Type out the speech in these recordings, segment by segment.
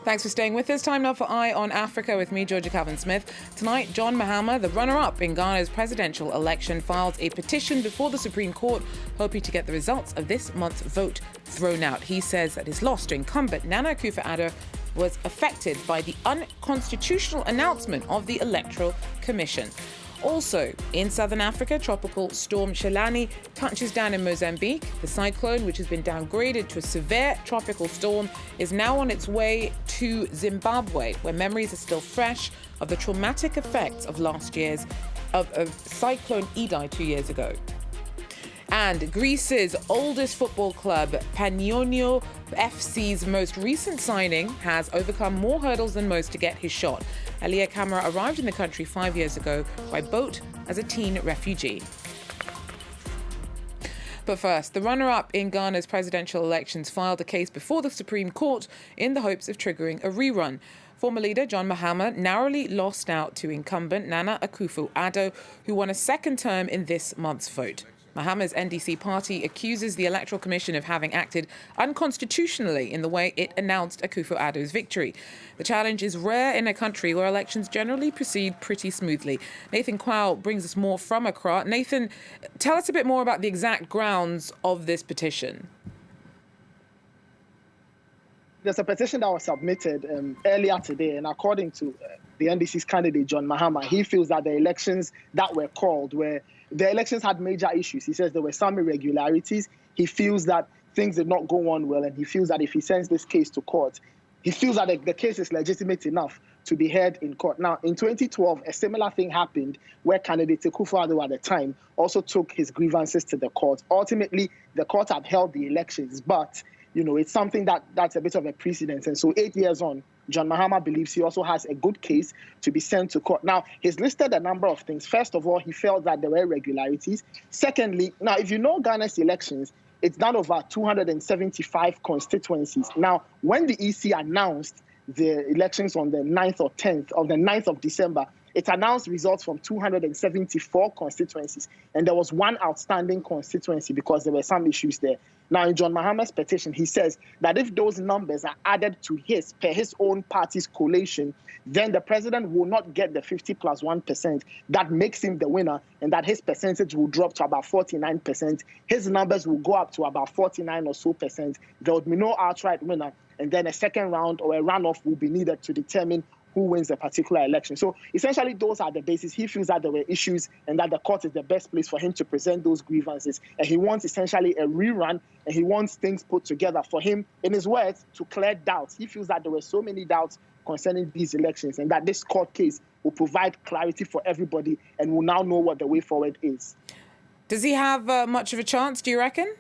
Thanks for staying with us. Time now for Eye on Africa with me, Georgia Calvin-Smith. Tonight, John Mahama, the runner-up in Ghana's presidential election, filed a petition before the Supreme Court, hoping to get the results of this month's vote thrown out. He says that his loss to incumbent Nana Akufo Addo was affected by the unconstitutional announcement of the Electoral Commission. Also, in southern Africa, tropical storm Chalane touches down in Mozambique. The cyclone, which has been downgraded to a severe tropical storm, is now on its way to Zimbabwe, where memories are still fresh of the traumatic effects of last year's of Cyclone Idai 2 years ago. And Greece's oldest football club, Panionios FC's most recent signing, has overcome more hurdles than most to get his shot. Elia Kamara arrived in the country 5 years ago by boat as a teen refugee. But first, the runner-up in Ghana's presidential elections filed a case before the Supreme Court in the hopes of triggering a rerun. Former leader John Mahama narrowly lost out to incumbent Nana Akufo Addo, who won a second term in this month's vote. Mahama's NDC party accuses the Electoral Commission of having acted unconstitutionally in the way it announced Akufo Addo's victory. The challenge is rare in a country where elections generally proceed pretty smoothly. Nathan Kwao brings us more from Accra. Nathan, tell us a bit more about the exact grounds of this petition. There's a petition that was submitted earlier today, and according to the NDC's candidate, John Mahama, he feels that the elections that were called the elections had major issues. He says there were some irregularities. He feels that things did not go on well, and he feels that if he sends this case to court, he feels that the case is legitimate enough to be heard in court. Now, in 2012, a similar thing happened where candidate Akufo Addo at the time also took his grievances to the court. Ultimately, the court upheld the elections, but it's something that's a bit of a precedent. And so 8 years on, John Mahama believes he also has a good case to be sent to court. Now, he's listed a number of things. First of all, he felt that there were irregularities. Secondly, now, if you know Ghana's elections, it's done over 275 constituencies. Now, when the EC announced the elections on the 9th or 10th, of the 9th of December, it announced results from 274 constituencies, and there was one outstanding constituency because there were some issues there. Now, in John Mahama's petition, he says that if those numbers are added to his own party's collation, then the president will not get the 50+1% that makes him the winner, and that his percentage will drop to about 49%. His numbers will go up to about 49 or so percent. There would be no outright winner, and then a second round or a runoff will be needed to determine who wins a particular election. So essentially, those are the basis. He feels that there were issues and that the court is the best place for him to present those grievances. And he wants essentially a rerun, and he wants things put together for him, in his words, to clear doubts. He feels that there were so many doubts concerning these elections, and that this court case will provide clarity for everybody and will now know what the way forward is. Does he have much of a chance, do you reckon?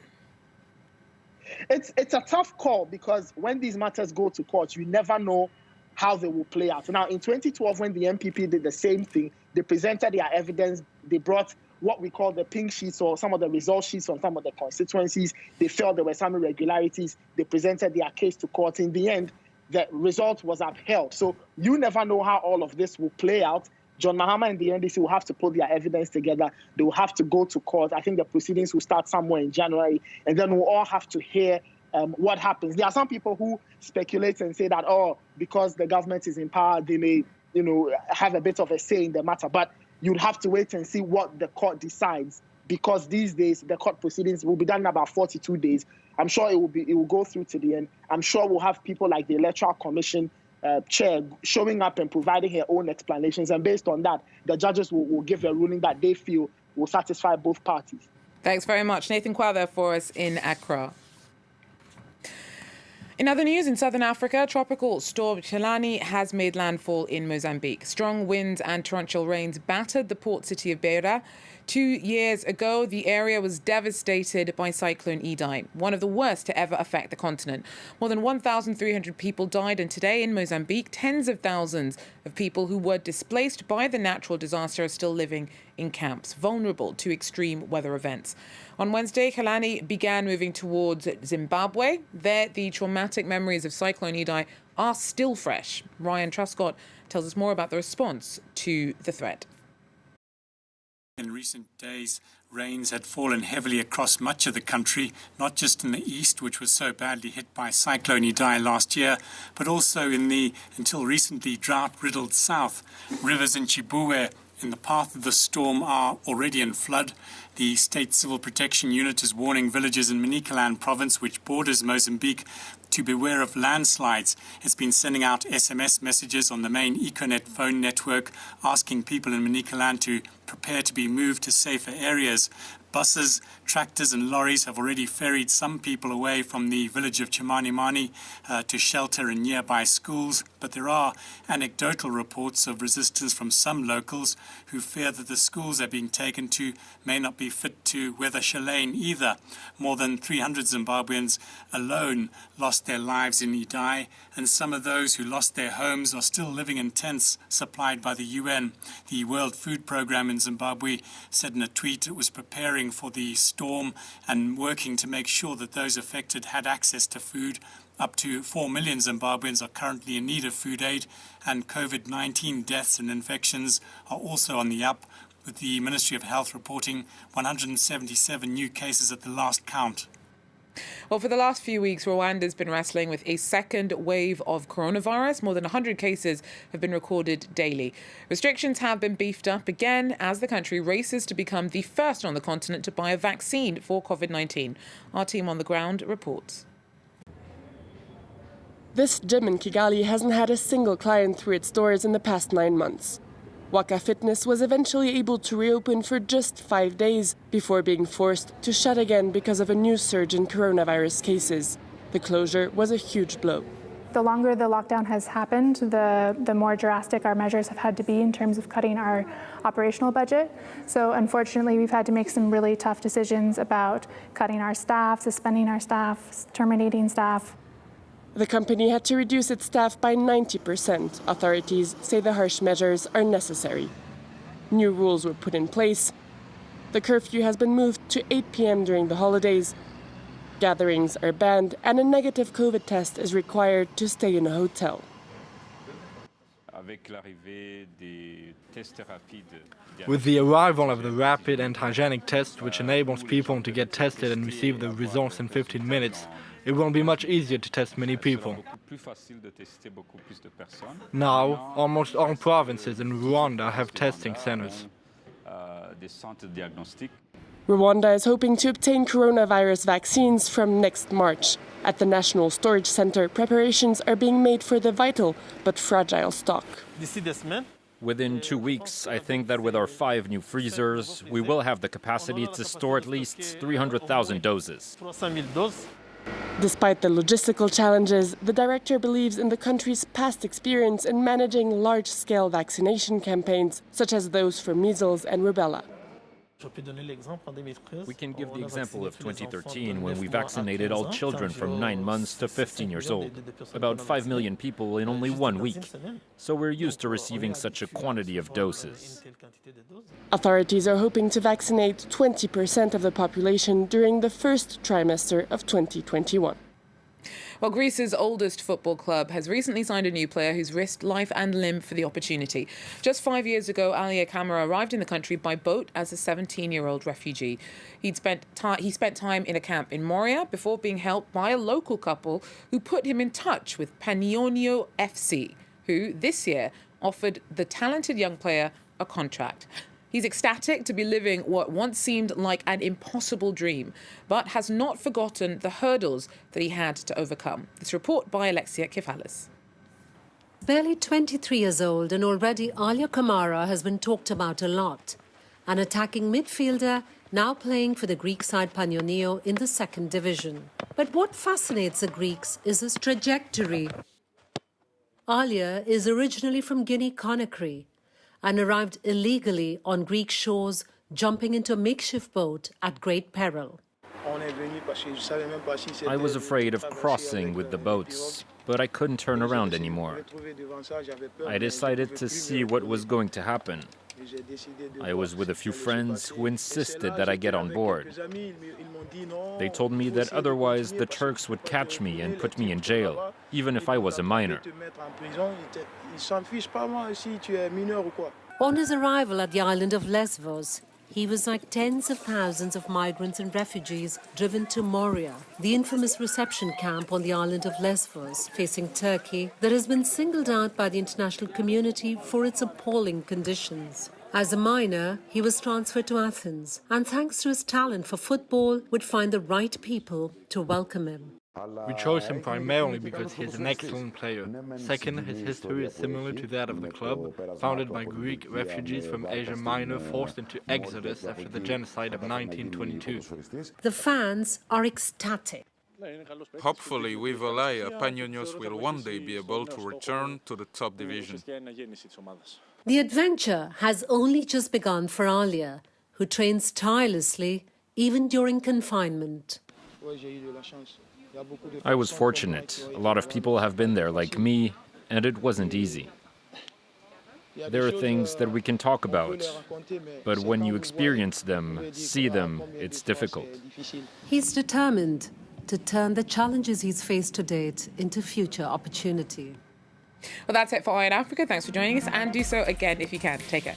It's a tough call, because when these matters go to court, you never know how they will play out. Now, in 2012, when the MPP did the same thing, they presented their evidence. They brought what we call the pink sheets, or some of the result sheets from some of the constituencies. They felt there were some irregularities. They presented their case to court. In the end, the result was upheld. So you never know how all of this will play out. John Mahama and the NDC will have to put their evidence together. They will have to go to court. I think the proceedings will start somewhere in January, and then we'll all have to hear what happens. There are some people who speculate and say that, because the government is in power, they may, have a bit of a say in the matter. But you'd have to wait and see what the court decides, because these days the court proceedings will be done in about 42 days. I'm sure it will go through to the end. I'm sure we'll have people like the Electoral Commission chair showing up and providing her own explanations. And based on that, the judges will give a ruling that they feel will satisfy both parties. Thanks very much. Nathan Kwao there for us in Accra. In other news, in southern Africa, tropical storm Chalane has made landfall in Mozambique. Strong winds and torrential rains battered the port city of Beira. 2 years ago, the area was devastated by Cyclone Idai, one of the worst to ever affect the continent. More than 1,300 people died, and today in Mozambique, tens of thousands of people who were displaced by the natural disaster are still living in camps, vulnerable to extreme weather events. On Wednesday, Chalane began moving towards Zimbabwe. There, the traumatic memories of Cyclone Idai are still fresh. Ryan Truscott tells us more about the response to the threat. In recent days, Rains had fallen heavily across much of the country, not just in the east, which was so badly hit by Cyclone Idai last year, but also in the, until recently, drought-riddled south. Rivers in Zimbabwe in the path of the storm are already in flood. The State Civil Protection Unit is warning villagers in Manicaland province, which borders Mozambique, to beware of landslides. It's been sending out SMS messages on the main Econet phone network, asking people in Manicaland to prepare to be moved to safer areas. Buses, tractors and lorries have already ferried some people away from the village of Chimanimani to shelter in nearby schools, but there are anecdotal reports of resistance from some locals who fear that the schools they're being taken to may not be fit to weather Chalane either. More than 300 Zimbabweans alone lost their lives in Idai, and some of those who lost their homes are still living in tents supplied by the UN. The World Food Programme in Zimbabwe said in a tweet it was preparing for the storm and working to make sure that those affected had access to food. Up to 4 million Zimbabweans are currently in need of food aid, and COVID-19 deaths and infections are also on the up, with the Ministry of Health reporting 177 new cases at the last count. Well, for the last few weeks, Rwanda's been wrestling with a second wave of coronavirus. More than 100 cases have been recorded daily. Restrictions have been beefed up again as the country races to become the first on the continent to buy a vaccine for COVID-19. Our team on the ground reports. This gym in Kigali hasn't had a single client through its doors in the past 9 months. Waka Fitness was eventually able to reopen for just 5 days before being forced to shut again because of a new surge in coronavirus cases. The closure was a huge blow. The longer the lockdown has happened, the more drastic our measures have had to be in terms of cutting our operational budget. So unfortunately, we've had to make some really tough decisions about cutting our staff, suspending our staff, terminating staff. The company had to reduce its staff by 90%. Authorities say the harsh measures are necessary. New rules were put in place. The curfew has been moved to 8 p.m. during the holidays. Gatherings are banned, and a negative COVID test is required to stay in a hotel. With the arrival of the rapid and hygienic test, which enables people to get tested and receive the results in 15 minutes, it will be much easier to test many people. Now, almost all provinces in Rwanda have testing centers. Rwanda is hoping to obtain coronavirus vaccines from next March. At the National Storage Center, preparations are being made for the vital but fragile stock. Within 2 weeks, I think that with our 5 new freezers, we will have the capacity to store at least 300,000 doses. Despite the logistical challenges, the director believes in the country's past experience in managing large-scale vaccination campaigns, such as those for measles and rubella. We can give the example of 2013, when we vaccinated all children from 9 months to 15 years old, about 5 million people in only 1 week. So we're used to receiving such a quantity of doses. Authorities are hoping to vaccinate 20% of the population during the first trimester of 2021. Well, Greece's oldest football club has recently signed a new player who's risked life and limb for the opportunity. Just 5 years ago, Alia Kamara arrived in the country by boat as a 17-year-old refugee. He spent time in a camp in Moria before being helped by a local couple who put him in touch with Panionio FC, who this year offered the talented young player a contract. He's ecstatic to be living what once seemed like an impossible dream, but has not forgotten the hurdles that he had to overcome. This report by Alexia Kefalis. Barely 23 years old, and already Alia Kamara has been talked about a lot. An attacking midfielder, now playing for the Greek side Panionio in the second division. But what fascinates the Greeks is his trajectory. Alia is originally from Guinea-Conakry and arrived illegally on Greek shores, jumping into a makeshift boat at great peril. I was afraid of crossing with the boats, but I couldn't turn around anymore. I decided to see what was going to happen. I was with a few friends who insisted that I get on board. They told me that otherwise the Turks would catch me and put me in jail, even if I was a minor. On his arrival at the island of Lesbos, He was like tens of thousands of migrants and refugees driven to Moria, the infamous reception camp on the island of Lesbos, facing Turkey, that has been singled out by the international community for its appalling conditions. As a minor, he was transferred to Athens, and thanks to his talent for football, would find the right people to welcome him. We chose him primarily because he is an excellent player. Second, his history is similar to that of the club, founded by Greek refugees from Asia Minor forced into exodus after the genocide of 1922. The fans are ecstatic. Hopefully, with Olaya, Panionios will one day be able to return to the top division. The adventure has only just begun for Alia, who trains tirelessly even during confinement. I was fortunate. A lot of people have been there like me, and it wasn't easy. There are things that we can talk about, but when you experience them, see them, it's difficult. He's determined to turn the challenges he's faced to date into future opportunity. Well, that's it for Eye on Africa. Thanks for joining us, and do so again if you can. Take care.